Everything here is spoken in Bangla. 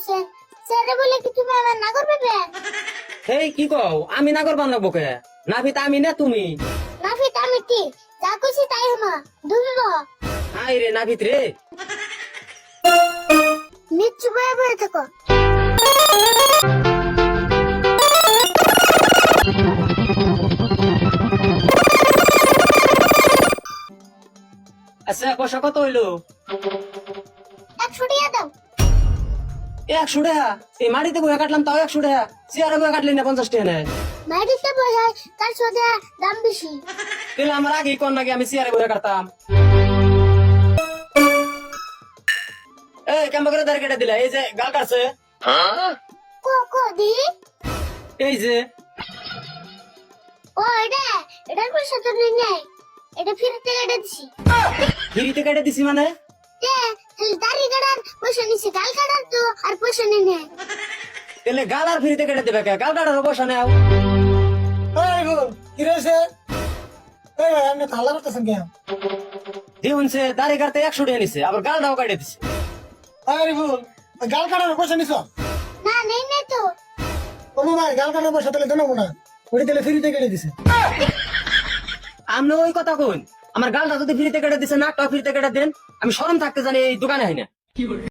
করছেন স্যারে বলে কি তুমি আমার না করবে বে এই কি কও আমি না করবার লাগবো কে নাফিত আমি না তুমি নাফিত আমি কি যা খুশি তাই হমা ডুবিব আই রে নাফিত রে নিচু বয়ে বয়ে থাকো আচ্ছা পয়সা কত হইলো 100 টাকা দাও 100 টাকা এই মাটিতে বয়ে কাটলাম তাও 100 টাকা চেয়ারে বয়ে কাটলি না 50 টাকা নেয় মাইডিতে বয়ে তার সোজা দাম বেশি তাহলে আমার আগে কোন নাকি আমি চেয়ারে বয়ে কাটতাম এই কেমন করে দাঁড় কেটে দিলা এই যে গাল কাটছে কো দি এই যে ও এটার পয়সা তো নেই নাই এটা ফিরতে কেটে দিছি ফ্রিতে কেটে দিছি মানে দাড়ি কাটার পয়সা নিছি গাল কাটার তো আর পয়সা নেই নাই তাহলে গাল আর ফ্রিতে কেটে দেবে কে গাল কাটার পয়সা নেও এই গো কি রয়েছে এই আপনি তালা করতেছেন কেন দেখুন সে দাড়ি কাটতে 100 টাকা নিছে আবার গালটাও কাটে দিছে আরে ভুল গাল কাটার পয়সা নিছ না নেই নাই তো ও ভাই গাল কাটার পয়সা তাহলে দেবো না ওই তাহলে ফ্রিতে কেটে দিছে আপনি ওই কথা কইন আমার গালটা যদি ফ্রিতে কেটে দিছে নাকটা ফ্রিতে কেটে দেন আমি শরম থাকতে জানি এই দোকানে হয় না